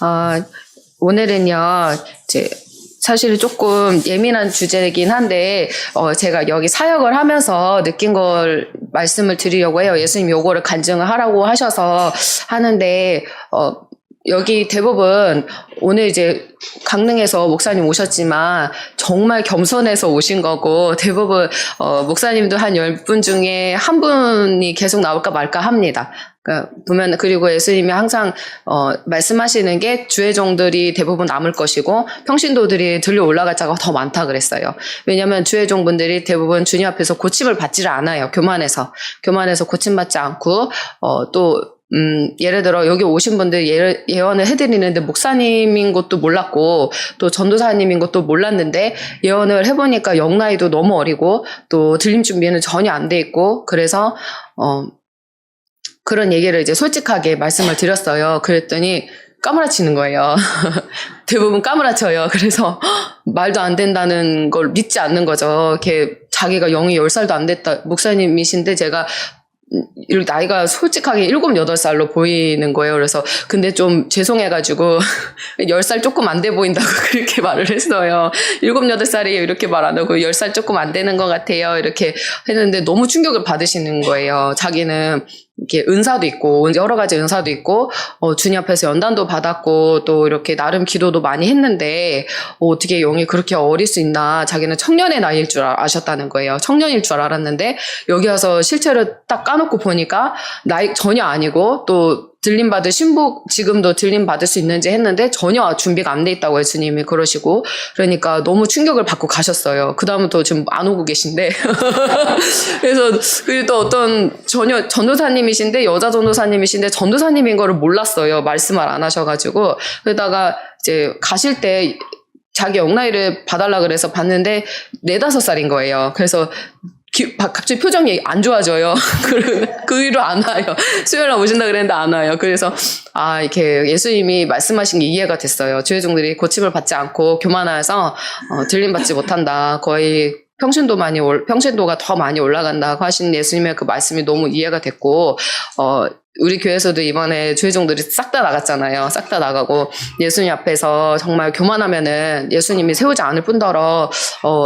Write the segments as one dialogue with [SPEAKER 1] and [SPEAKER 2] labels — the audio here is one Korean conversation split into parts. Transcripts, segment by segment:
[SPEAKER 1] 어, 오늘은요, 이제, 사실 조금 예민한 주제이긴 한데, 제가 여기 사역을 하면서 느낀 걸 말씀을 드리려고 해요. 예수님 요거를 간증을 하라고 하셔서 하는데, 여기 대부분 오늘 이제 강릉에서 목사님 오셨지만 정말 겸손해서 오신 거고 대부분 목사님도 한 10분 중에 한 분이 계속 나올까 말까 합니다. 그러니까 보면 그리고 예수님이 항상 말씀하시는 게 주의종들이 대부분 남을 것이고 평신도들이 들려 올라갈 자가 더 많다 그랬어요. 왜냐하면 주의종분들이 대부분 주님 앞에서 고침을 받지를 않아요. 교만해서 고침받지 않고 또 예를 들어 여기 오신 분들 예언을 해드리는데 목사님인 것도 몰랐고 또 전도사님인 것도 몰랐는데 예언을 해보니까 영나이도 너무 어리고 또 들림 준비는 전혀 안 돼 있고 그래서 그런 얘기를 이제 솔직하게 말씀을 드렸어요. 그랬더니 까무라치는 거예요. 대부분 까무라쳐요. 그래서 말도 안 된다는 걸 믿지 않는 거죠. 이렇게 자기가 영이 10살도 안 됐다 목사님이신데 제가 이렇게 나이가 솔직하게 7, 8살로 보이는 거예요. 그래서 근데 좀 죄송해가지고 10살 조금 안 돼 보인다고 그렇게 말을 했어요. 7, 8살이 이렇게 말 안 하고 10살 조금 안 되는 것 같아요. 이렇게 했는데 너무 충격을 받으시는 거예요. 자기는 이렇게 은사도 있고 여러 가지 은사도 있고 주님 앞에서 연단도 받았고 또 이렇게 나름 기도도 많이 했는데 어떻게 영이 그렇게 어릴 수 있나. 자기는 청년의 나이일 줄 아셨다는 거예요. 청년일 줄 알았는데 여기 와서 실체를 딱 까놓고 보니까 나이 전혀 아니고 또 들림받을 신부 지금도 들림받을 수 있는지 했는데 전혀 준비가 안 돼 있다고 예수님이 그러시고 그러니까 너무 충격을 받고 가셨어요. 그 다음부터 지금 안 오고 계신데 그래서 그리고 또 어떤 전도사님이신데 여자 전도사님이신데 전도사님인 거를 몰랐어요. 말씀을 안 하셔가지고 그러다가 이제 가실 때 자기 영나이를 봐달라 그래서 봤는데 4, 5살인 거예요. 그래서 갑자기 표정이 안 좋아져요. 그 위로 안 와요. 수요일날 오신다 그랬는데 안 와요. 그래서 이렇게 예수님이 말씀하신 게 이해가 됐어요. 주의종들이 고침을 받지 않고 교만해서 들림받지 못한다. 거의 평신도가 더 많이 올라간다고 하신 예수님의 그 말씀이 너무 이해가 됐고 우리 교회에서도 이번에 주의종들이 싹 다 나갔잖아요. 싹 다 나가고 예수님 앞에서 정말 교만하면은 예수님이 세우지 않을 뿐더러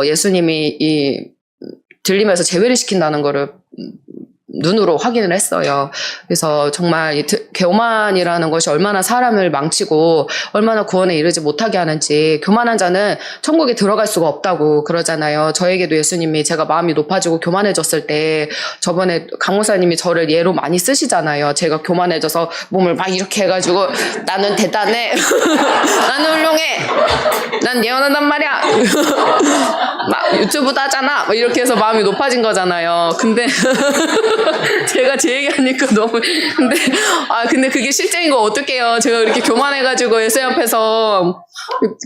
[SPEAKER 1] 예수님이 들리면서 제외를 시킨다는 거를 눈으로 확인을 했어요. 그래서 정말 교만이라는 것이 얼마나 사람을 망치고 얼마나 구원에 이르지 못하게 하는지 교만한 자는 천국에 들어갈 수가 없다고 그러잖아요. 저에게도 예수님이 제가 마음이 높아지고 교만해졌을 때 저번에 강목사님이 저를 예로 많이 쓰시잖아요. 제가 교만해져서 몸을 막 이렇게 해가지고 나는 대단해. 나는 훌륭해. 난 예언한단 말이야. 막 유튜브도 하잖아. 막 이렇게 해서 마음이 높아진 거잖아요. 근데 제가 제 얘기하니까 너무 근데 그게 실제인 거 어떡해요. 제가 이렇게 교만해가지고 예수님 앞에서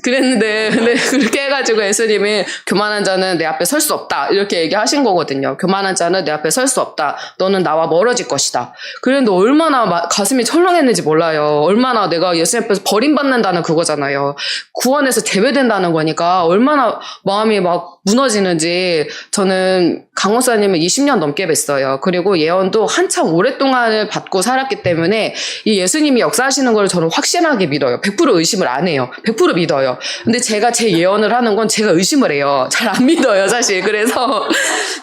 [SPEAKER 1] 그랬는데 근데 그렇게 해가지고 예수님이 교만한 자는 내 앞에 설 수 없다 이렇게 얘기하신 거거든요. 교만한 자는 내 앞에 설 수 없다. 너는 나와 멀어질 것이다. 그런데 얼마나 가슴이 철렁했는지 몰라요. 얼마나 내가 예수님 앞에서 버림받는다는 그거잖아요. 구원에서 제외된다는 거니까 얼마나 마음이 막 무너지는지. 저는 강호사님을 20년 넘게 뵀어요. 그리고 예언도 한참 오랫동안을 받고 살았기 때문에 이 예수님이 역사하시는 걸 저는 확실하게 믿어요. 100% 의심을 안 해요. 100% 믿어요. 근데 제가 제 예언을 하는 건 제가 의심을 해요. 잘 안 믿어요, 사실. 그래서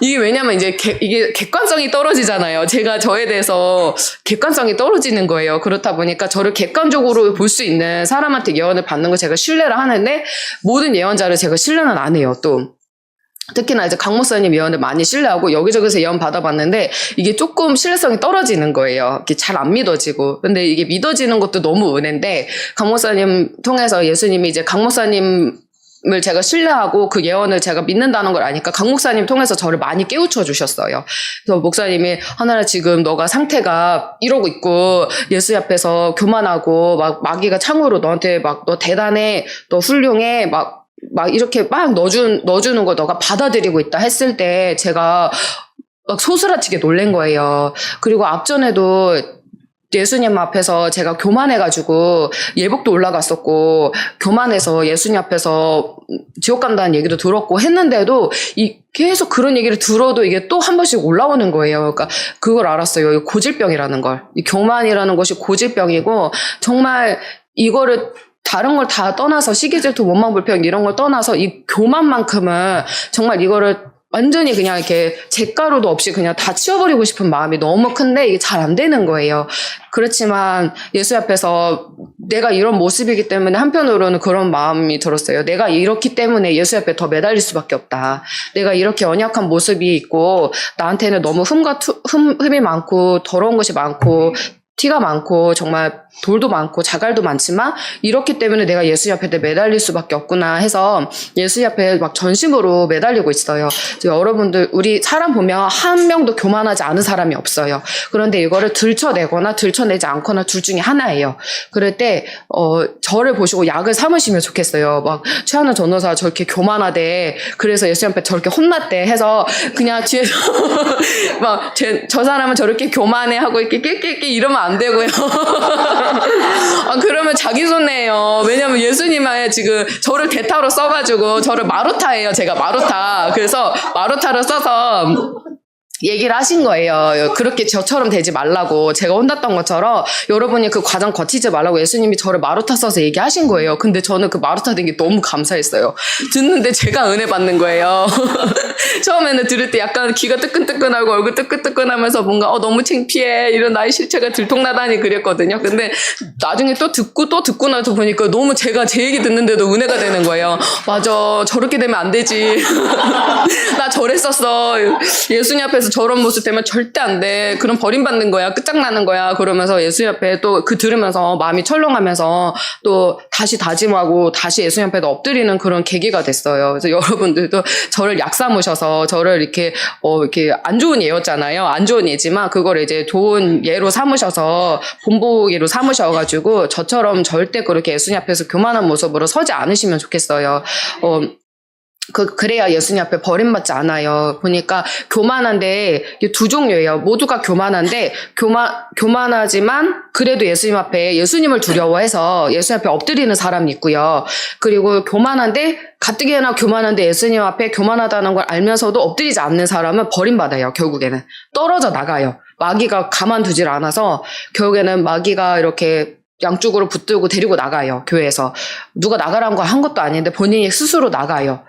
[SPEAKER 1] 이게 왜냐면 이제 이게 객관성이 떨어지잖아요. 제가 저에 대해서 객관성이 떨어지는 거예요. 그렇다 보니까 저를 객관적으로 볼 수 있는 사람한테 예언을 받는 거 제가 신뢰를 하는데 모든 예언자를 제가 신뢰는 안 해요, 또. 특히나 이제 강 목사님 예언을 많이 신뢰하고 여기저기서 예언 받아봤는데 이게 조금 신뢰성이 떨어지는 거예요. 이게 잘 안 믿어지고. 근데 이게 믿어지는 것도 너무 은혜인데 강 목사님 통해서 예수님이 이제 강 목사님 을 제가 신뢰하고 그 예언을 제가 믿는다는 걸 아니까 강 목사님 통해서 저를 많이 깨우쳐 주셨어요. 그래서 목사님이 하나라 지금 너가 상태가 이러고 있고 예수 앞에서 교만하고 막 마귀가 창으로 너한테 막 너 대단해, 너 훌륭해 막 이렇게 막 넣어주는 걸 너가 받아들이고 있다 했을 때 제가 막 소스라치게 놀란 거예요. 그리고 앞전에도 예수님 앞에서 제가 교만해가지고 예복도 올라갔었고 교만해서 예수님 앞에서 지옥 간다는 얘기도 들었고 했는데도 계속 그런 얘기를 들어도 이게 또 한 번씩 올라오는 거예요. 그러니까 그걸 알았어요. 고질병이라는 걸. 이 교만이라는 것이 고질병이고 정말 이거를 다른 걸 다 떠나서 시기 질투 원망 불평 이런 걸 떠나서 이 교만만큼은 정말 이거를 완전히 그냥 이렇게 잿가루도 없이 그냥 다 치워버리고 싶은 마음이 너무 큰데 이게 잘 안 되는 거예요. 그렇지만 예수 앞에서 내가 이런 모습이기 때문에 한편으로는 그런 마음이 들었어요. 내가 이렇기 때문에 예수 앞에 더 매달릴 수밖에 없다. 내가 이렇게 연약한 모습이 있고 나한테는 너무 흠이 많고 더러운 것이 많고 티가 많고 정말 돌도 많고 자갈도 많지만 이렇기 때문에 내가 예수 앞에 매달릴 수밖에 없구나 해서 예수 앞에 막 전심으로 매달리고 있어요. 여러분들 우리 사람 보면 한 명도 교만하지 않은 사람이 없어요. 그런데 이거를 들춰내거나 들춰내지 않거나 둘 중에 하나예요. 그럴 때 저를 보시고 약을 삼으시면 좋겠어요. 막 최하나 전도사 저렇게 교만하대. 그래서 예수 앞에 저렇게 혼났대 해서 그냥 뒤에서 막 저 사람은 저렇게 교만해 하고 이렇게 낄낄낄 이러면 안 되고요. 아, 그러면 자기 손해예요. 왜냐면 예수님은 지금 저를 대타로 써가지고 저를 마루타예요. 제가 마루타. 그래서 마루타를 써서 얘기를 하신 거예요. 그렇게 저처럼 되지 말라고. 제가 혼났던 것처럼 여러분이 그 과정 거치지 말라고 예수님이 저를 마루타 써서 얘기하신 거예요. 근데 저는 그 마루타 된 게 너무 감사했어요. 듣는데 제가 은혜 받는 거예요. 처음에는 들을 때 약간 귀가 뜨끈뜨끈하고 얼굴 뜨끈뜨끈하면서 뭔가 너무 창피해. 이런 나의 실체가 들통나다니 그랬거든요. 근데 나중에 또 듣고 나서 보니까 너무 제가 제 얘기 듣는데도 은혜가 되는 거예요. 맞아. 저렇게 되면 안 되지. 나 저랬었어. 예수님 앞에서 저런 모습 되면 절대 안 돼. 그럼 버림받는 거야. 끝장나는 거야. 그러면서 예수님 앞에 또 그 들으면서 마음이 철렁하면서 또 다시 다짐하고 다시 예수님 앞에 엎드리는 그런 계기가 됐어요. 그래서 여러분들도 저를 약 삼으셔서 저를 이렇게 안 좋은 예였잖아요. 안 좋은 예지만 그걸 이제 좋은 예로 삼으셔서 본보기로 삼으셔가지고 저처럼 절대 그렇게 예수님 앞에서 교만한 모습으로 서지 않으시면 좋겠어요. 그래야 예수님 앞에 버림받지 않아요. 보니까 교만한데 두 종류예요. 모두가 교만한데 교만하지만 그래도 예수님 앞에 예수님을 두려워해서 예수님 앞에 엎드리는 사람이 있고요. 그리고 교만한데 가뜩이나 교만한데 예수님 앞에 교만하다는 걸 알면서도 엎드리지 않는 사람은 버림받아요. 결국에는 떨어져 나가요. 마귀가 가만두질 않아서 결국에는 마귀가 이렇게 양쪽으로 붙들고 데리고 나가요. 교회에서 누가 나가라는 거 한 것도 아닌데 본인이 스스로 나가요.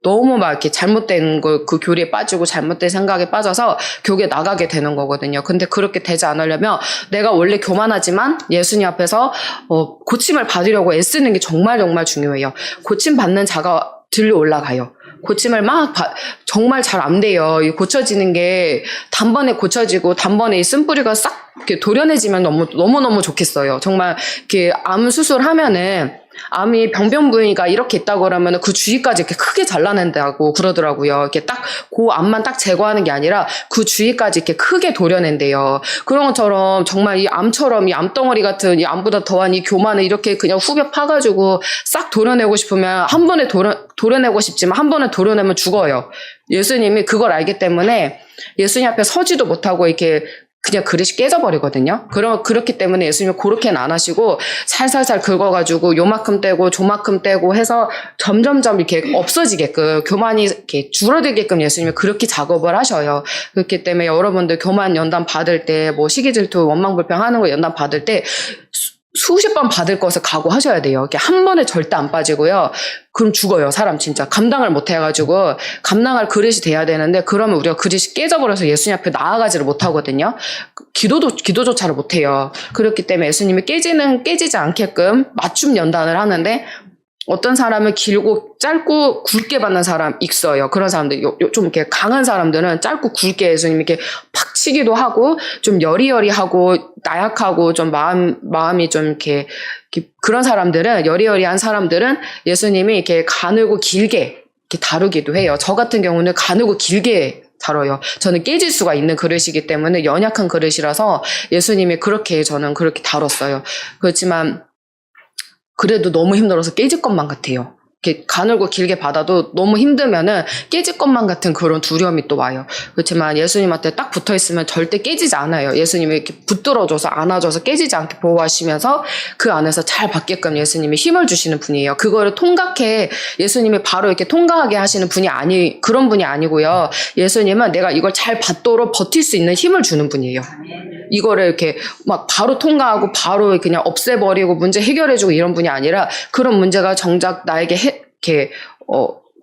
[SPEAKER 1] 너무 막 이렇게 잘못된 그 교리에 빠지고 잘못된 생각에 빠져서 교회에 나가게 되는 거거든요. 근데 그렇게 되지 않으려면 내가 원래 교만하지만 예수님 앞에서 고침을 받으려고 애쓰는 게 정말 정말 중요해요. 고침 받는 자가 들려 올라가요. 고침을 정말 잘 안 돼요. 고쳐지는 게 단번에 고쳐지고 단번에 이 쓴뿌리가 싹 이렇게 도려내지면 너무 좋겠어요. 정말 이렇게 암 수술하면은 암이 병변 부위가 이렇게 있다고 그러면 그 주위까지 이렇게 크게 잘라낸다고 그러더라고요. 이렇게 딱 그 암만 딱 제거하는 게 아니라 그 주위까지 이렇게 크게 도려낸대요. 그런 것처럼 정말 이 암처럼 이 암덩어리 같은 이 암보다 더한 이 교만을 이렇게 그냥 후벼 파가지고 싹 도려내고 싶으면 한 번에 도려내고 싶지만 한 번에 도려내면 죽어요. 예수님이 그걸 알기 때문에 예수님 앞에 서지도 못하고 이렇게 그냥 그릇이 깨져버리거든요. 그렇기 때문에 예수님이 그렇게는 안 하시고 살살살 긁어가지고 요만큼 떼고 조만큼 떼고 해서 점점점 이렇게 없어지게끔 교만이 이렇게 줄어들게끔 예수님이 그렇게 작업을 하셔요. 그렇기 때문에 여러분들 교만 연단 받을 때 뭐 시기질투 원망불평 하는 거 연단 받을 때 수십 번 받을 것을 각오하셔야 돼요. 이렇게 한 번에 절대 안 빠지고요. 그럼 죽어요. 사람 진짜. 감당을 못 해가지고 감당할 그릇이 돼야 되는데 그러면 우리가 그릇이 깨져버려서 예수님 앞에 나아가지를 못하거든요. 기도조차를 못해요. 그렇기 때문에 예수님이 깨지지 않게끔 맞춤 연단을 하는데 어떤 사람은 길고 짧고 굵게 받는 사람 있어요. 그런 사람들, 좀 이렇게 강한 사람들은 짧고 굵게 예수님이 이렇게 팍 치기도 하고, 좀 여리여리하고, 나약하고, 좀 마음이 좀 이렇게 그런 사람들은, 여리여리한 사람들은 예수님이 이렇게 가늘고 길게 이렇게 다루기도 해요. 저 같은 경우는 가늘고 길게 다뤄요. 저는 깨질 수가 있는 그릇이기 때문에 연약한 그릇이라서 예수님이 저는 그렇게 다뤘어요. 그렇지만, 그래도 너무 힘들어서 깨질 것만 같아요. 이렇게 가늘고 길게 받아도 너무 힘들면은 깨질 것만 같은 그런 두려움이 또 와요. 그렇지만 예수님한테 딱 붙어 있으면 절대 깨지지 않아요. 예수님이 이렇게 붙들어줘서 안아줘서 깨지지 않게 보호하시면서 그 안에서 잘 받게끔 예수님이 힘을 주시는 분이에요. 그거를 예수님이 바로 이렇게 통과하게 하시는 그런 분이 아니고요. 예수님은 내가 이걸 잘 받도록 버틸 수 있는 힘을 주는 분이에요. 이거를 이렇게 막 바로 통과하고 바로 그냥 없애버리고 문제 해결해주고 이런 분이 아니라 그런 문제가 정작 나에게 이렇게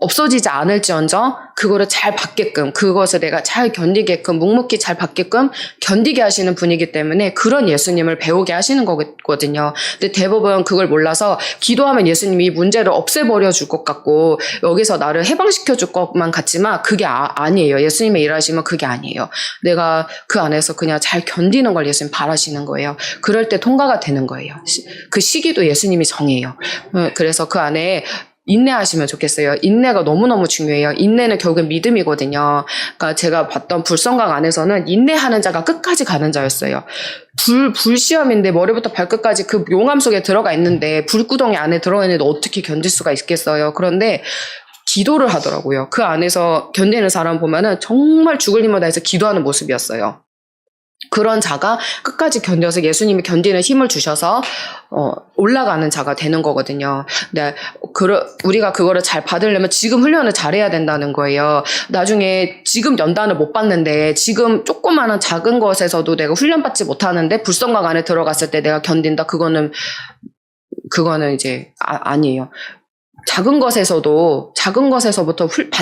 [SPEAKER 1] 없어지지 않을지언정 그거를 잘 받게끔, 그것을 내가 잘 견디게끔, 묵묵히 잘 받게끔 견디게 하시는 분이기 때문에 그런 예수님을 배우게 하시는 거거든요. 근데 대부분 그걸 몰라서 기도하면 예수님이 이 문제를 없애버려 줄 것 같고 여기서 나를 해방시켜 줄 것만 같지만 그게 아니에요. 예수님의 일하시면 그게 아니에요. 내가 그 안에서 그냥 잘 견디는 걸 예수님 바라시는 거예요. 그럴 때 통과가 되는 거예요. 그 시기도 예수님이 정해요. 그래서 그 안에 인내하시면 좋겠어요. 인내가 너무너무 중요해요. 인내는 결국엔 믿음이거든요. 그러니까 제가 봤던 불성강 안에서는 인내하는 자가 끝까지 가는 자였어요. 불시험인데 머리부터 발끝까지 그 용암 속에 들어가 있는데 불구덩이 안에 들어가 있는데 어떻게 견딜 수가 있겠어요. 그런데 기도를 하더라고요. 그 안에서 견디는 사람 보면은 정말 죽을 힘을 다해서 기도하는 모습이었어요. 그런 자가 끝까지 견뎌서 예수님이 견디는 힘을 주셔서 올라가는 자가 되는 거거든요. 근데 우리가 그거를 잘 받으려면 지금 훈련을 잘해야 된다는 거예요. 나중에 지금 연단을 못 받는데 지금 조그마한 작은 것에서도 내가 훈련받지 못하는데 불성각 안에 들어갔을 때 내가 견딘다. 그거는 이제 아니에요. 작은 것에서부터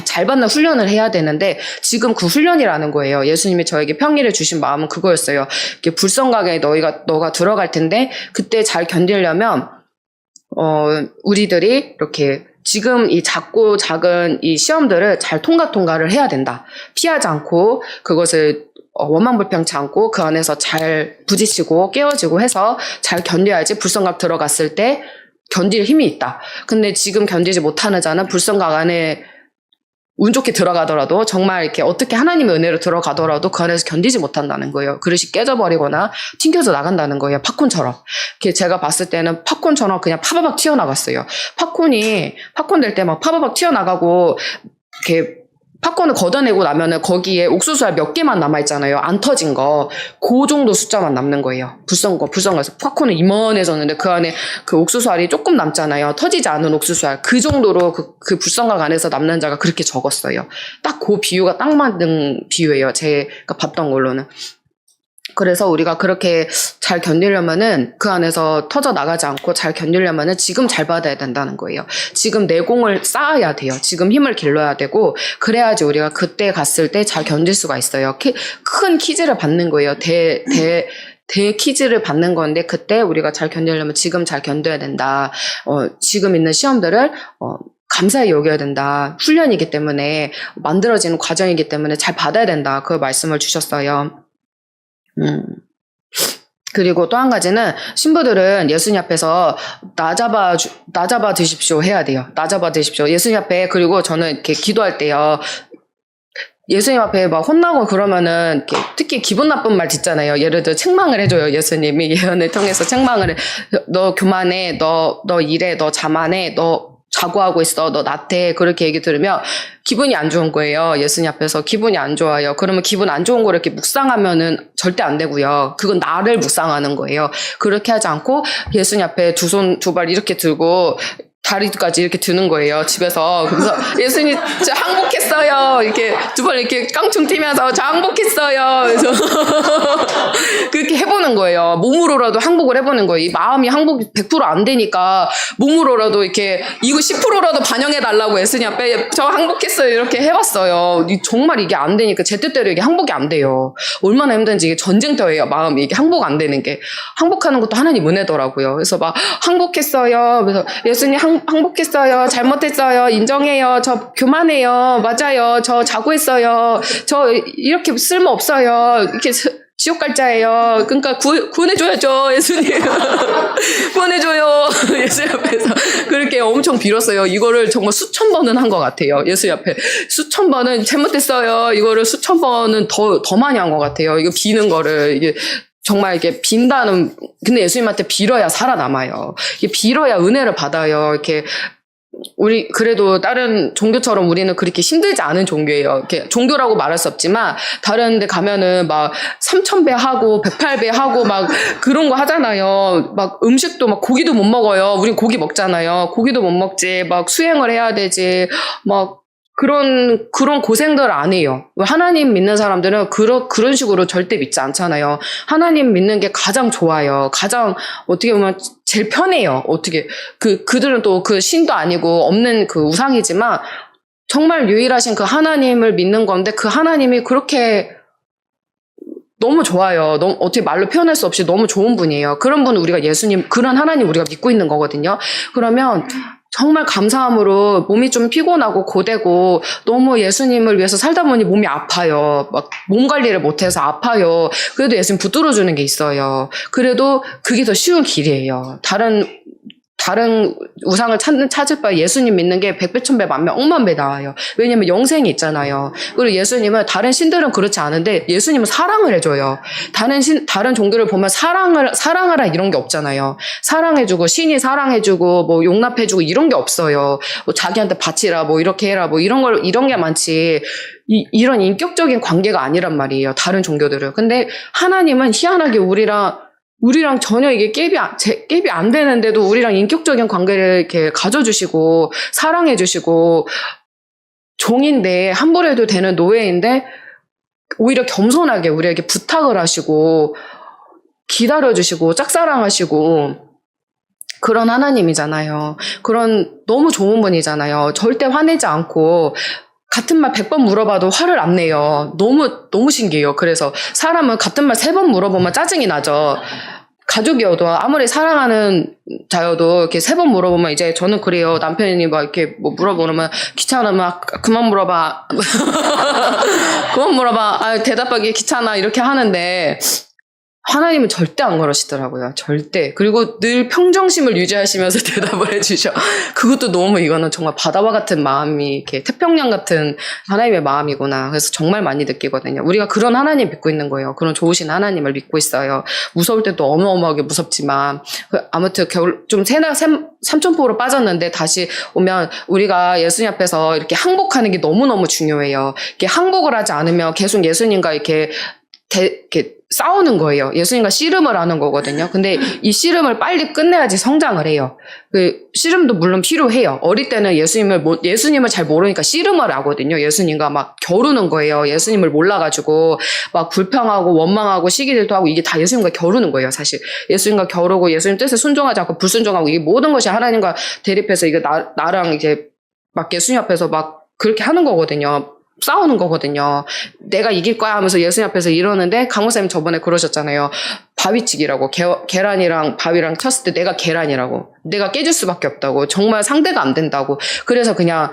[SPEAKER 1] 잘 받는 훈련을 해야 되는데 지금 그 훈련이라는 거예요. 예수님이 저에게 평일에 주신 마음은 그거였어요. 이렇게 불성각에 너가 들어갈 텐데 그때 잘 견디려면 우리들이 이렇게 지금 이 작고 작은 이 시험들을 잘 통과를 해야 된다. 피하지 않고 그것을 원망불평치 않고 그 안에서 잘 부딪히고 깨어지고 해서 잘 견뎌야지 불성각 들어갔을 때 견딜 힘이 있다. 근데 지금 견디지 못하는 자는 불성각 안에 운 좋게 들어가더라도 정말 이렇게 어떻게 하나님의 은혜로 들어가더라도 그 안에서 견디지 못한다는 거예요. 그릇이 깨져버리거나 튕겨져 나간다는 거예요. 팝콘처럼. 제가 봤을 때는 팝콘처럼 그냥 파바박 튀어나갔어요. 팝콘 될 때 막 파바박 튀어나가고 이렇게 팝콘을 걷어내고 나면은 거기에 옥수수알 몇 개만 남아있잖아요. 안 터진 거. 그 정도 숫자만 남는 거예요. 불성거에서. 팝콘은 이만해졌는데 그 안에 그 옥수수알이 조금 남잖아요. 터지지 않은 옥수수알. 그 정도로 그 불성각 안에서 남는 자가 그렇게 적었어요. 딱 그 비유가 딱 맞는 비유예요. 제가 봤던 걸로는. 그래서 우리가 그렇게 잘 견디려면은 그 안에서 터져 나가지 않고 잘 견디려면은 지금 잘 받아야 된다는 거예요. 지금 내공을 쌓아야 돼요. 지금 힘을 길러야 되고 그래야지 우리가 그때 갔을 때 잘 견딜 수가 있어요. 큰 퀴즈를 받는 거예요. 대 퀴즈를 받는 건데 그때 우리가 잘 견디려면 지금 잘 견뎌야 된다. 지금 있는 시험들을 감사히 여겨야 된다. 훈련이기 때문에 만들어지는 과정이기 때문에 잘 받아야 된다. 그 말씀을 주셨어요. 그리고 또 한 가지는 신부들은 예수님 앞에서 나 잡아 드십시오 해야 돼요. 나 잡아 드십시오. 예수님 앞에. 그리고 저는 이렇게 기도할 때요. 예수님 앞에 막 혼나고 그러면은 특히 기분 나쁜 말 듣잖아요. 예를 들어 책망을 해줘요. 예수님이 예언을 통해서 책망을 해. 너 교만해. 너 일해. 너 자만해. 너 자고하고 있어. 너 나태. 그렇게 얘기 들으면 기분이 안 좋은 거예요. 예수님 앞에서 기분이 안 좋아요. 그러면 기분 안 좋은 거를 이렇게 묵상하면은 절대 안 되고요. 그건 나를 묵상하는 거예요. 그렇게 하지 않고 예수님 앞에 두 손, 두 발 이렇게 들고 다리까지 이렇게 드는 거예요. 집에서. 그래서 예수님 저 항복했어요. 이렇게 두 발 이렇게 깡충 뛰면서 저 항복했어요. 그래서 그렇게 해보는 거예요. 몸으로라도 항복을 해보는 거예요. 이 마음이 항복이 100%안 되니까 몸으로라도 이렇게 이거 10%라도 반영해달라고 예수님 앞에 저 항복했어요. 이렇게 해봤어요. 정말 이게 안 되니까 제 뜻대로 이게 항복이 안 돼요. 얼마나 힘든지 이게 전쟁터예요. 마음이 이게 항복 안 되는 게. 항복하는 것도 하나님 은혜더라고요. 그래서 막 항복했어요. 그래서 예수님 항복했어요. 잘못했어요. 인정해요. 저 교만해요. 맞아요. 저 자고했어요. 저 이렇게 쓸모없어요. 이렇게 지옥 갈 자예요. 그러니까 구원해줘야죠. 예수님. 구원해줘요. 예수 앞에서 그렇게 엄청 빌었어요. 이거를 정말 수천 번은 한 것 같아요. 예수 앞에 수천 번은 잘못했어요. 이거를 수천 번은 더 많이 한 것 같아요. 이거 비는 거를 이게 정말 이게 근데 예수님한테 빌어야 살아남아요. 이게 빌어야 은혜를 받아요. 이렇게 우리 그래도 다른 종교처럼 우리는 그렇게 힘들지 않은 종교예요. 이렇게 종교라고 말할 수 없지만 다른 데 가면은 막 3,000배 하고 108배 하고 막 그런 거 하잖아요. 막 음식도 막 고기도 못 먹어요. 우린 고기 먹잖아요. 고기도 못 먹지. 막 수행을 해야 되지. 막 그런 고생들 안 해요. 하나님 믿는 사람들은 그런 식으로 절대 믿지 않잖아요. 하나님 믿는 게 가장 좋아요. 가장 어떻게 보면 제일 편해요. 어떻게 그들은 또 그 신도 아니고 없는 그 우상이지만 정말 유일하신 그 하나님을 믿는 건데 그 하나님이 그렇게 너무 좋아요. 너무 어떻게 말로 표현할 수 없이 너무 좋은 분이에요. 그런 분 우리가 예수님 그런 하나님 우리가 믿고 있는 거거든요. 그러면 정말 감사함으로 몸이 좀 피곤하고 고되고 너무 예수님을 위해서 살다 보니 몸이 아파요. 막 몸 관리를 못해서 아파요. 그래도 예수님 붙들어 주는 게 있어요. 그래도 그게 더 쉬운 길이에요. 다른 우상을 찾을 바에 예수님 믿는 게 100배, 1000배, 만배, 억만 배 나아요. 왜냐면 영생이 있잖아요. 그리고 예수님은 다른 신들은 그렇지 않은데 예수님은 사랑을 해줘요. 다른 종교를 보면 사랑하라 이런 게 없잖아요. 사랑해주고 신이 사랑해주고 뭐 용납해주고 이런 게 없어요. 뭐 자기한테 바치라 뭐 이렇게 해라 뭐 이런 게 많지. 이런 인격적인 관계가 아니란 말이에요. 다른 종교들은. 근데 하나님은 희한하게 우리랑 전혀 이게 갭이 안 되는데도 우리랑 인격적인 관계를 이렇게 가져주시고, 사랑해주시고, 종인데, 함부로 해도 되는 노예인데, 오히려 겸손하게 우리에게 부탁을 하시고, 기다려주시고, 짝사랑하시고, 그런 하나님이잖아요. 그런 너무 좋은 분이잖아요. 절대 화내지 않고, 같은 말 100번 물어봐도 화를 안 내요. 너무 신기해요. 그래서 사람은 같은 말 3번 물어보면 짜증이 나죠. 가족이어도 아무리 사랑하는 자여도 이렇게 3번 물어보면 이제 저는 그래요. 남편이 막 이렇게 뭐 물어보면 귀찮으면 그만 물어봐. 그만 물어봐. 아, 대답하기 귀찮아. 이렇게 하는데 하나님은 절대 안 그러시더라고요. 절대. 그리고 늘 평정심을 유지하시면서 대답을 해주셔. 그것도 너무 이거는 정말 바다와 같은 마음이 이렇게 태평양 같은 하나님의 마음이구나. 그래서 정말 많이 느끼거든요. 우리가 그런 하나님 믿고 있는 거예요. 그런 좋으신 하나님을 믿고 있어요. 무서울 때도 어마어마하게 무섭지만 아무튼 겨울 좀 삼천포로 빠졌는데 다시 오면 우리가 예수님 앞에서 이렇게 항복하는 게 너무너무 중요해요. 이렇게 항복을 하지 않으면 계속 예수님과 이렇게 싸우는 거예요. 예수님과 씨름을 하는 거거든요. 근데 이 씨름을 빨리 끝내야지 성장을 해요. 그 씨름도 물론 필요해요. 어릴 때는 예수님을 잘 모르니까 씨름을 하거든요. 예수님과 막 겨루는 거예요. 예수님을 몰라가지고 막 불평하고 원망하고 시기질투 하고 이게 다 예수님과 겨루는 거예요. 사실 예수님과 겨루고 예수님 뜻에 순종하지 않고 불순종하고 이게 모든 것이 하나님과 대립해서 이게 나랑 이제 막 예수님 앞에서 막 그렇게 하는 거거든요. 싸우는 거거든요. 내가 이길 거야 하면서 예수님 앞에서 이러는데 강호사님 저번에 그러셨잖아요. 바위치기라고 계란이랑 바위랑 쳤을 때 내가 계란이라고 내가 깨질 수밖에 없다고 정말 상대가 안 된다고 그래서 그냥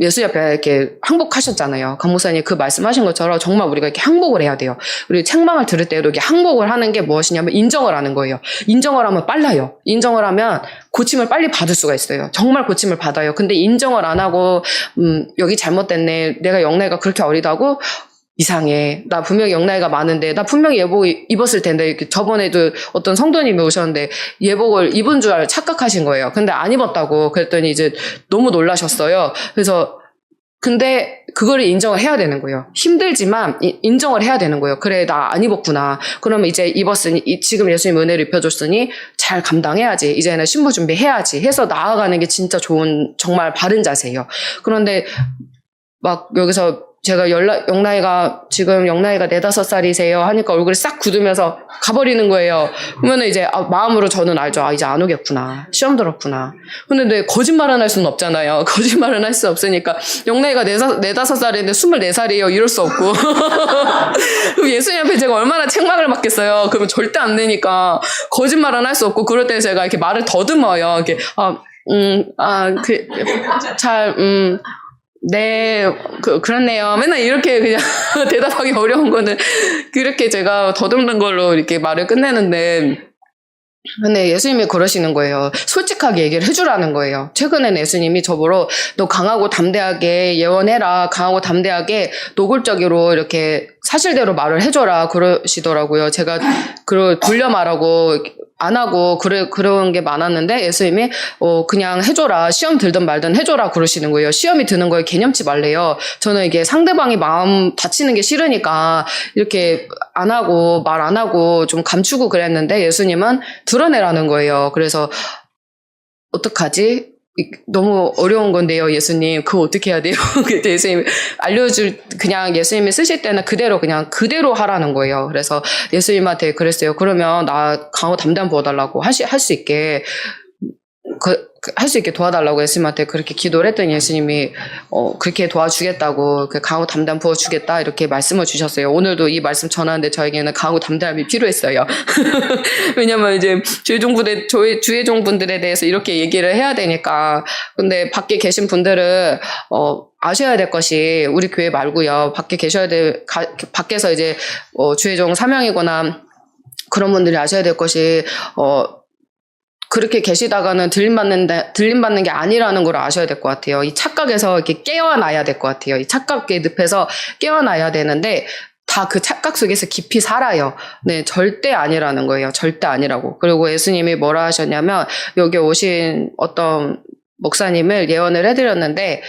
[SPEAKER 1] 예수님 앞에 이렇게 항복하셨잖아요. 강목사님 그 말씀하신 것처럼 정말 우리가 이렇게 항복을 해야 돼요. 우리 책망을 들을 때도 이렇게 항복을 하는 게 무엇이냐면 인정을 하는 거예요. 인정을 하면 빨라요. 인정을 하면 고침을 빨리 받을 수가 있어요. 정말 고침을 받아요. 근데 인정을 안 하고 여기 잘못됐네. 내가 영나이가 그렇게 어리다고 이상해. 나 분명히 영나이가 많은데 나 분명히 예복 입었을 텐데 이렇게 저번에도 어떤 성도님이 오셨는데 예복을 입은 줄 착각하신 거예요. 근데 안 입었다고 그랬더니 이제 너무 놀라셨어요. 그래서 근데 그거를 인정을 해야 되는 거예요. 힘들지만 인정을 해야 되는 거예요. 그래 나 안 입었구나. 그러면 이제 입었으니 지금 예수님 은혜를 입혀줬으니 잘 감당해야지. 이제는 신부 준비해야지 해서 나아가는 게 진짜 좋은 정말 바른 자세예요. 그런데 막 여기서 제가 지금 영나이가 4-5살이세요 하니까 얼굴이 싹 굳으면서 가버리는 거예요. 그러면 이제 마음으로 저는 알죠. 이제 안 오겠구나. 시험 들었구나. 근데 거짓말은 할 수는 없잖아요. 거짓말은 할 수 없으니까 영나이가 4-5살인데 24살이에요. 이럴 수 없고. 그럼 예수님 앞에 제가 얼마나 책망을 받겠어요. 그러면 절대 안 되니까 거짓말은 할 수 없고 그럴 때 제가 이렇게 말을 더듬어요. 이렇게 네, 그렇네요. 맨날 이렇게 그냥 대답하기 어려운 거는 그렇게 제가 더듬는 걸로 이렇게 말을 끝내는데, 근데 예수님이 그러시는 거예요. 솔직하게 얘기를 해주라는 거예요. 최근에 예수님이 저보러 너 강하고 담대하게 예언해라. 강하고 담대하게 노골적으로 이렇게 사실대로 말을 해줘라. 그러시더라고요. 제가 돌려 말하고 안 하고 그런 게 많았는데 예수님이 그냥 해줘라, 시험 들든 말든 해줘라 그러시는 거예요. 시험이 드는 거에 개념치 말래요. 저는 이게 상대방이 마음 다치는 게 싫으니까 이렇게 안 하고 말 안 하고 좀 감추고 그랬는데 예수님은 드러내라는 거예요. 그래서 어떡하지? 너무 어려운 건데요, 예수님. 그거 어떻게 해야 돼요? 그때 예수님 그냥 예수님이 쓰실 때는 그냥 그대로 하라는 거예요. 그래서 예수님한테 그랬어요. 그러면 나 강호 담당 부어달라고 할 수 있게, 할 수 있게 도와달라고 예수님한테 그렇게 기도를 했더니 예수님이 그렇게 도와주겠다고 강호 담당 부어주겠다 이렇게 말씀을 주셨어요. 오늘도 이 말씀 전하는데 저에게는 강호 담당이 필요했어요. 왜냐면 이제 주의종분들에 대해서 이렇게 얘기를 해야 되니까. 근데 밖에 계신 분들은 아셔야 될 것이 우리 교회 말고요. 밖에서 이제 주의종 사명이거나 그런 분들이 아셔야 될 것이 그렇게 계시다가는 들림받는 게 아니라는 걸 아셔야 될 것 같아요. 이 착각에서 이렇게 깨어나야 될 것 같아요. 이 착각의 늪에서 깨어나야 되는데, 다 그 착각 속에서 깊이 살아요. 네, 절대 아니라는 거예요. 절대 아니라고. 그리고 예수님이 뭐라 하셨냐면, 여기 오신 어떤 목사님을 예언을 해드렸는데,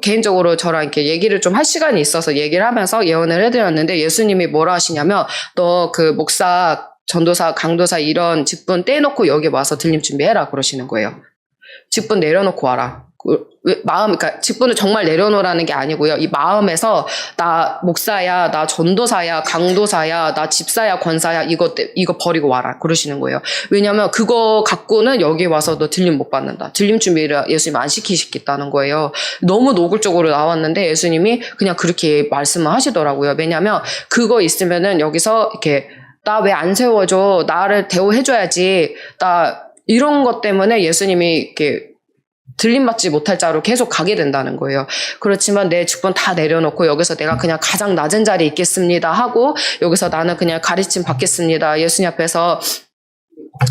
[SPEAKER 1] 개인적으로 저랑 이렇게 얘기를 좀 할 시간이 있어서 얘기를 하면서 예언을 해드렸는데, 예수님이 뭐라 하시냐면, 너 그 목사, 전도사, 강도사 이런 직분 떼놓고 여기 와서 들림 준비해라 그러시는 거예요. 직분 내려놓고 와라. 그러니까 직분을 정말 내려놓으라는 게 아니고요. 이 마음에서 나 목사야, 나 전도사야, 강도사야, 나 집사야, 권사야 이거 버리고 와라 그러시는 거예요. 왜냐하면 그거 갖고는 여기 와서 너 들림 못 받는다. 들림 준비를 예수님 안 시키시겠다는 거예요. 너무 노골적으로 나왔는데 예수님이 그냥 그렇게 말씀을 하시더라고요. 왜냐하면 그거 있으면은 여기서 이렇게 나 왜 안 세워줘? 나를 대우해줘야지. 이런 것 때문에 예수님이 이렇게 들림받지 못할 자로 계속 가게 된다는 거예요. 그렇지만 내 직분 다 내려놓고 여기서 내가 그냥 가장 낮은 자리에 있겠습니다 하고 여기서 나는 그냥 가르침 받겠습니다. 예수님 앞에서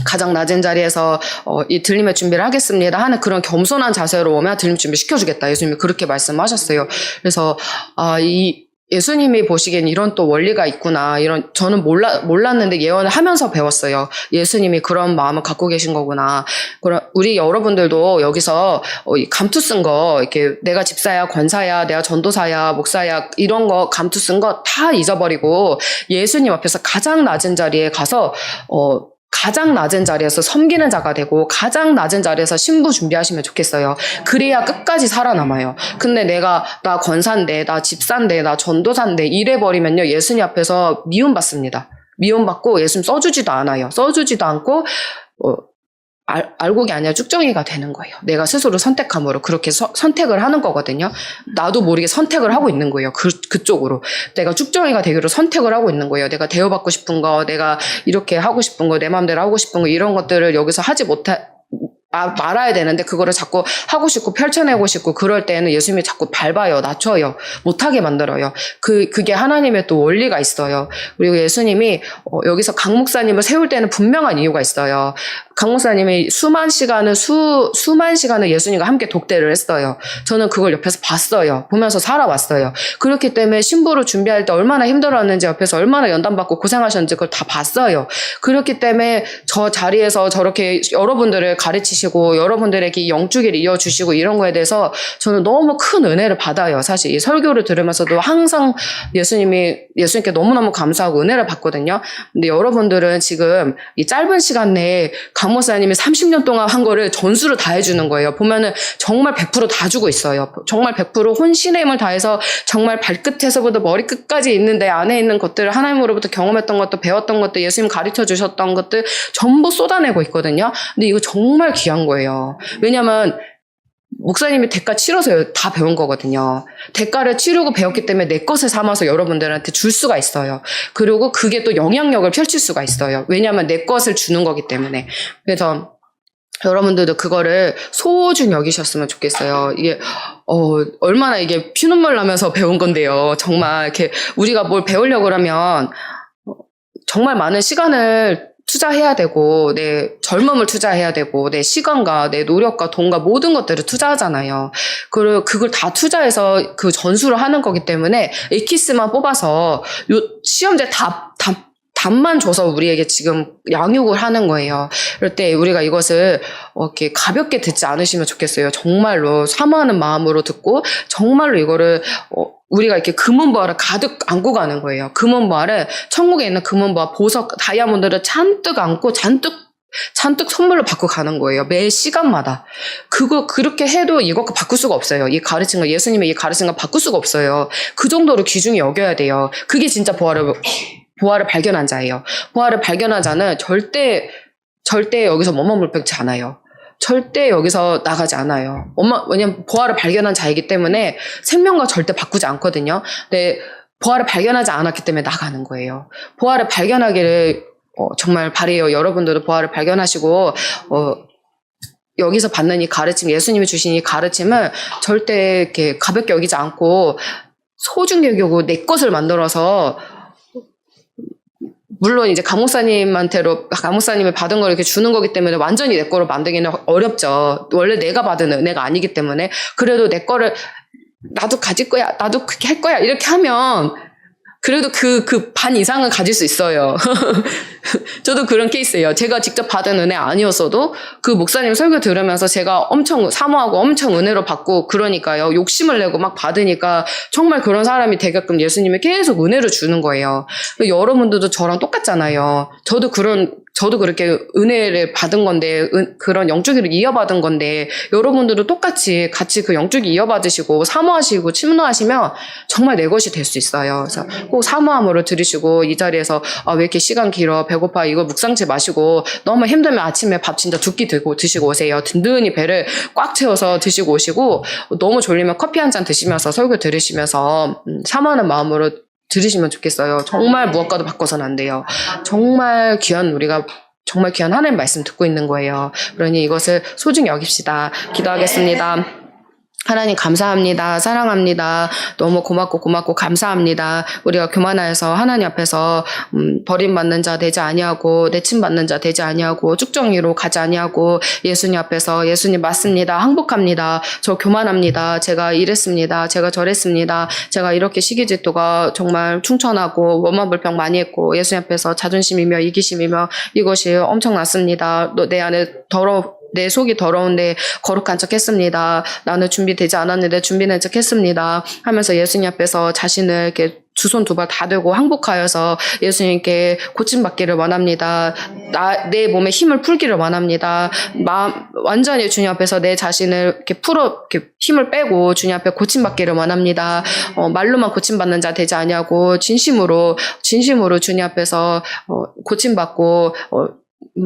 [SPEAKER 1] 가장 낮은 자리에서 이 들림의 준비를 하겠습니다 하는 그런 겸손한 자세로 오면 들림 준비 시켜주겠다. 예수님이 그렇게 말씀하셨어요. 그래서 예수님이 보시기엔 이런 또 원리가 있구나. 저는 몰랐는데 예언을 하면서 배웠어요. 예수님이 그런 마음을 갖고 계신 거구나. 그럼 우리 여러분들도 여기서 감투 쓴 거, 이렇게 내가 집사야, 권사야, 내가 전도사야, 목사야, 이런 거 감투 쓴 거 다 잊어버리고 예수님 앞에서 가장 낮은 자리에 가서, 가장 낮은 자리에서 섬기는 자가 되고 가장 낮은 자리에서 신부 준비하시면 좋겠어요. 그래야 끝까지 살아남아요. 근데 나 권사인데, 나 집사인데, 나 전도사인데 이래버리면요. 예수님 앞에서 미움받습니다. 미움받고 예수님 써주지도 않아요. 써주지도 않고 알곡이 아니라 쭉정이가 되는 거예요. 내가 스스로 선택함으로 그렇게 선택을 하는 거거든요. 나도 모르게 선택을 하고 있는 거예요. 그쪽으로. 내가 쭉정이가 되기로 선택을 하고 있는 거예요. 내가 대우받고 싶은 거, 내가 이렇게 하고 싶은 거, 내 마음대로 하고 싶은 거 이런 것들을 여기서 말아야 되는데 그거를 자꾸 하고 싶고 펼쳐내고 싶고 그럴 때는 예수님이 자꾸 밟아요. 낮춰요. 못하게 만들어요. 그게 하나님의 또 원리가 있어요. 그리고 예수님이 여기서 강 목사님을 세울 때는 분명한 이유가 있어요. 강 목사님이 수만 시간을 예수님과 함께 독대를 했어요. 저는 그걸 옆에서 봤어요. 보면서 살아왔어요. 그렇기 때문에 신부를 준비할 때 얼마나 힘들었는지 옆에서 얼마나 연단받고 고생하셨는지 그걸 다 봤어요. 그렇기 때문에 저 자리에서 저렇게 여러분들을 가르치시고 여러분들에게 영주기를 이어주시고 이런 거에 대해서 저는 너무 큰 은혜를 받아요. 사실 이 설교를 들으면서도 항상 예수님께 너무너무 감사하고 은혜를 받거든요. 근데 여러분들은 지금 이 짧은 시간 내에 강 목사님이 30년 동안 한 거를 전수를 다 해주는 거예요. 보면은 정말 100%다 주고 있어요. 정말 100% 혼신의 힘을 다해서 정말 발끝에서부터 머리끝까지 있는데 안에 있는 것들을 하나님으로부터 경험했던 것도 배웠던 것도 예수님 가르쳐 주셨던 것들 전부 쏟아내고 있거든요. 근데 이거 정말 귀한 거예요. 왜냐면 목사님이 대가 치러서 다 배운 거거든요. 대가를 치르고 배웠기 때문에 내 것을 삼아서 여러분들한테 줄 수가 있어요. 그리고 그게 또 영향력을 펼칠 수가 있어요. 왜냐하면 내 것을 주는 거기 때문에. 그래서 여러분들도 그거를 소중히 여기셨으면 좋겠어요. 이게 얼마나 이게 피눈물 나면서 배운 건데요. 정말 이렇게 우리가 뭘 배우려고 하면 정말 많은 시간을 투자해야 되고 내 젊음을 투자해야 되고 내 시간과 내 노력과 돈과 모든 것들을 투자하잖아요. 그리고 그걸 다 투자해서 그 전수를 하는 거기 때문에 에키스만 뽑아서 시험제 다 밥만 줘서 우리에게 지금 양육을 하는 거예요. 그럴 때 우리가 이것을 이렇게 가볍게 듣지 않으시면 좋겠어요. 정말로 사모하는 마음으로 듣고 정말로 이거를 우리가 이렇게 금은보화를 가득 안고 가는 거예요. 금은보화를 천국에 있는 금은보화, 보석, 다이아몬드를 잔뜩 안고 잔뜩 선물로 받고 가는 거예요. 매 시간마다. 그렇게 해도 이거 바꿀 수가 없어요. 이 가르침과 예수님의 이 가르침과 바꿀 수가 없어요. 그 정도로 귀중히 여겨야 돼요. 그게 진짜 보화를 발견한 자예요. 보화를 발견한 자는 절대 여기서 머뭇물병치 않아요. 절대 여기서 나가지 않아요. 왜냐면 보화를 발견한 자이기 때문에 생명과 절대 바꾸지 않거든요. 근데 보화를 발견하지 않았기 때문에 나가는 거예요. 보화를 발견하기를 정말 바래요. 여러분들도 보화를 발견하시고 여기서 받는 이 가르침, 예수님이 주신 이 가르침을 절대 이렇게 가볍게 여기지 않고 소중히 여기고 내 것을 만들어서, 물론 이제 강목사님이 받은 걸 이렇게 주는 거기 때문에 완전히 내 거로 만들기는 어렵죠. 원래 내가 받은 은혜가 아니기 때문에. 그래도 내 거를 나도 가질 거야, 나도 그렇게 할 거야, 이렇게 하면 그래도 그 반 이상은 가질 수 있어요. 저도 그런 케이스예요. 제가 직접 받은 은혜 아니었어도 그 목사님 설교 들으면서 제가 엄청 사모하고 엄청 은혜로 받고 그러니까요. 욕심을 내고 막 받으니까 정말 그런 사람이 되게끔 예수님이 계속 은혜를 주는 거예요. 여러분들도 저랑 똑같잖아요. 저도 그렇게 은혜를 받은 건데, 그런 영주기를 이어받은 건데, 여러분들도 똑같이 같이 그 영주기 이어받으시고, 사모하시고, 침노하시면 정말 내 것이 될 수 있어요. 그래서 꼭 사모함으로 들으시고, 이 자리에서, 왜 이렇게 시간 길어, 배고파, 이거 묵상치 마시고, 너무 힘들면 아침에 밥 진짜 2끼 들고 드시고 오세요. 든든히 배를 꽉 채워서 드시고 오시고, 너무 졸리면 커피 한 잔 드시면서 설교 들으시면서, 사모하는 마음으로 들으시면 좋겠어요. 정말 무엇과도 바꿔서는 안 돼요. 정말 우리가 정말 귀한 하나님 말씀 듣고 있는 거예요. 그러니 이것을 소중히 여깁시다. 기도하겠습니다. 하나님 감사합니다. 사랑합니다. 너무 고맙고 감사합니다. 우리가 교만하여서 하나님 앞에서 버림받는 자 되지 아니하고 내침받는 자 되지 아니하고 쭉정이로 가지 아니하고 예수님 앞에서 예수님 맞습니다. 항복합니다. 저 교만합니다. 제가 이랬습니다. 제가 저랬습니다. 제가 이렇게 시기질투가 정말 충천하고 원망불평 많이 했고 예수님 앞에서 자존심이며 이기심이며 이것이 엄청났습니다. 내 안에 내 속이 더러운데 거룩한 척 했습니다. 나는 준비되지 않았는데 준비된 척 했습니다. 하면서 예수님 앞에서 자신을 이렇게 두 손 두 발 다 들고 항복하여서 예수님께 고침받기를 원합니다. 내 몸에 힘을 풀기를 원합니다. 완전히 주님 앞에서 내 자신을 이렇게 힘을 빼고 주님 앞에 고침받기를 원합니다. 말로만 고침받는 자 되지 아니하고 진심으로 주님 앞에서 고침받고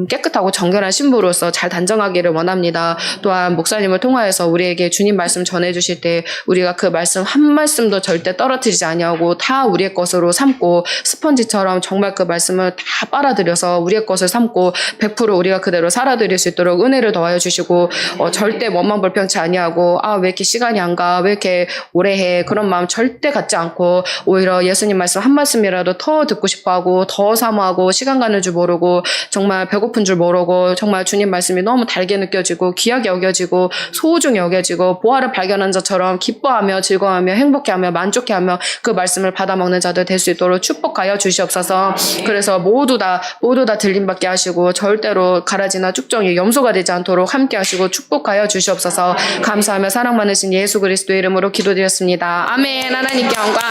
[SPEAKER 1] 깨끗하고 정결한 신부로서 잘 단정하기를 원합니다. 또한 목사님을 통하여서 우리에게 주님 말씀 전해주실 때 우리가 그 말씀 한 말씀도 절대 떨어뜨리지 아니하고 다 우리의 것으로 삼고 스펀지처럼 정말 그 말씀을 다 빨아들여서 우리의 것을 삼고 100% 우리가 그대로 살아드릴 수 있도록 은혜를 더하여 주시고 절대 원망불평치 아니하고 왜 이렇게 시간이 안 가, 왜 이렇게 오래 해, 그런 마음 절대 갖지 않고 오히려 예수님 말씀 한 말씀이라도 더 듣고 싶어하고 더 사모하고 시간 가는 줄 모르고 정말 배고픈 줄 모르고 정말 주님 말씀이 너무 달게 느껴지고 귀하게 여겨지고 소중히 여겨지고 보화를 발견한 자처럼 기뻐하며 즐거워하며 행복해하며 만족해하며 그 말씀을 받아먹는 자들 될 수 있도록 축복하여 주시옵소서. 그래서 모두 다 들림받게 하시고 절대로 가라지나 쭉정이 염소가 되지 않도록 함께 하시고 축복하여 주시옵소서. 감사하며 사랑 많으신 예수 그리스도의 이름으로 기도드렸습니다. 아멘. 하나님께 영광.